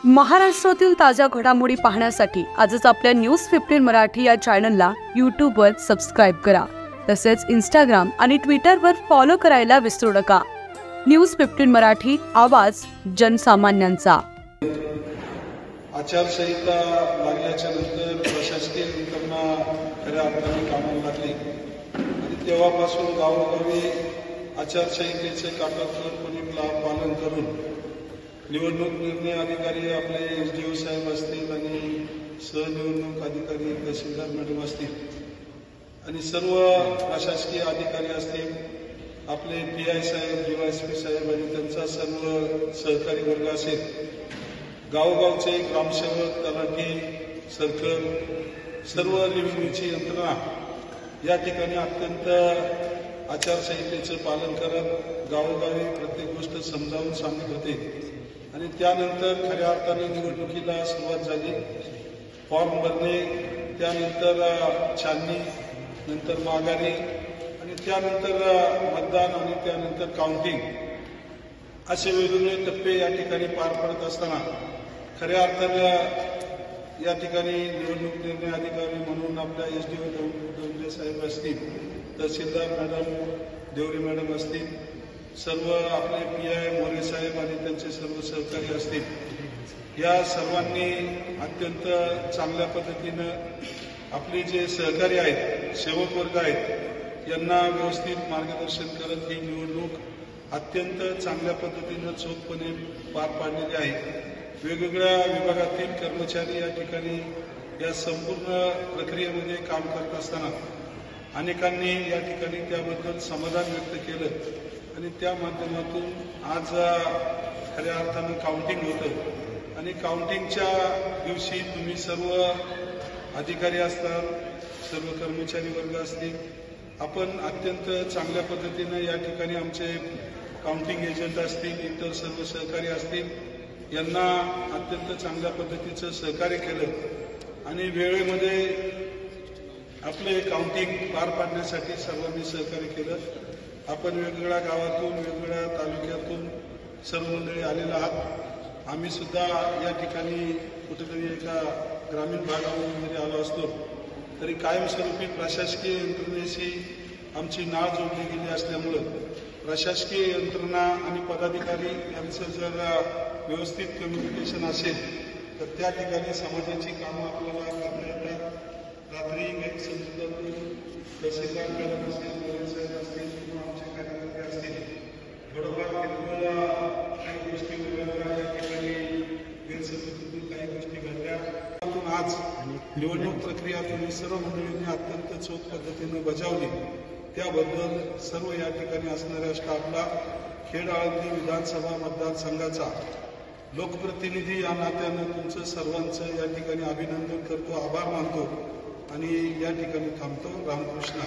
महाराष्ट्रातील ताज्या घडामोडी पाहण्यासाठी आजच आपल्या न्यूज15 मराठी या चॅनलला यूट्यूबवर सबस्क्राइब करा। तसेच इंस्टाग्राम आणि ट्विटरवर फॉलो करायला विसरू नका। न्यूज15 मराठी, आवाज जनसामान्यांचा। आचारसंहिता लागल्याच्या नंतर प्रशासकीय यंत्रणा खऱ्या अर्थाने कामाला लागली आणि तेव्हापासून गावोगावी आचारसंहितेचे काटेकोरपणे पालन करून निवडणूक निर्णय अधिकारी आपले एसडीओ साहेब असतील आणि सहनिवडणूक अधिकारी तहसीलदार मॅडम असतील आणि सर्व प्रशासकीय अधिकारी असतील, आपले PI साहेब, DYSP साहेब आणि त्यांचा सर्व सहकारी वर्ग असेल, गावोगावचे ग्रामसेवक, तलाठी, सर्कल, सर्व निवडणुकीची यंत्रणा या ठिकाणी अत्यंत आचारसंहितेचं पालन करत गावोगावी प्रत्येक गोष्ट समजावून सांगत होते आणि त्यानंतर खऱ्या अर्थाने निवडणुकीला सुरुवात झाली। फॉर्म भरणे, त्यानंतर छाननी, नंतर माघारी आणि त्यानंतर मतदान आणि त्यानंतर काउंटिंग असे वेगवेगळे टप्पे या ठिकाणी पार पडत असताना खऱ्या अर्थाने या ठिकाणी निवडणूक निर्णय अधिकारी म्हणून आपल्या एसडीओ दौंडे साहेब असतील, तहसीलदार मॅडम, देवरे मॅडम असतील, सर्व आपले PI मोरे साहेब आणि त्यांचे सर्व सहकारी असतील, या सर्वांनी अत्यंत चांगल्या पद्धतीनं आपले जे सहकारी आहेत, सेवक वर्ग आहेत, यांना व्यवस्थित मार्गदर्शन करत ही निवडणूक अत्यंत चांगल्या पद्धतीनं चोखपणे पार पाडलेली आहे। वेगवेगळ्या विभागातील कर्मचारी या ठिकाणी या संपूर्ण प्रक्रियेमध्ये काम करत असताना अनेकांनी या ठिकाणी त्याबद्दल समाधान व्यक्त केलं आणि त्या माध्यमातून आज खऱ्या अर्थानं काउंटिंग होतं आणि काउंटिंगच्या दिवशी तुम्ही सर्व अधिकारी असतात, सर्व कर्मचारी वर्ग असतील, आपण अत्यंत चांगल्या पद्धतीनं या ठिकाणी आमचे काउंटिंग एजंट असतील, इतर सर्व सहकारी असतील, यांना अत्यंत चांगल्या पद्धतीचं सहकार्य केलं आणि वेळेमध्ये आपले काउंटिंग पार पाडण्यासाठी सर्वांनी सहकार्य केलं। आपण वेगवेगळ्या गावातून, वेगवेगळ्या तालुक्यातून सर्व मंडळी आलेला आहात। आम्ही सुद्धा या ठिकाणी कुठेतरी एका ग्रामीण भागामधून जरी आलो असतो तरी कायमस्वरूपी प्रशासकीय यंत्रणेशी आमची नाळ जोडली गेली असल्यामुळं प्रशासकीय यंत्रणा आणि पदाधिकारी यांचं जर व्यवस्थित कम्युनिकेशन असेल तर त्या ठिकाणी समाजाची कामं आपल्याला करता येतात। रात्री गैरसमजुतातून तहसीलदार मॅडम असतील, मोरे साहेब असतील किंवा आमचे कार्यकर्ते असतील, थोडंफार काही गोष्टी वेगवेगळ्या या ठिकाणी गैरसमजुतीतून काही गोष्टी घडल्या। आज निवडणूक प्रक्रिया तुम्ही सर्व मंडळींनी अत्यंत चोख पद्धतीनं बजावली, त्याबद्दल सर्व या ठिकाणी असणाऱ्या स्टाफला, खेड आळंदी विधानसभा मतदारसंघाचा लोकप्रतिनिधी या नात्यानं तुमचं सर्वांचं या ठिकाणी अभिनंदन करतो, आभार मानतो आणि या ठिकाणी थांबतो। रामकृष्ण।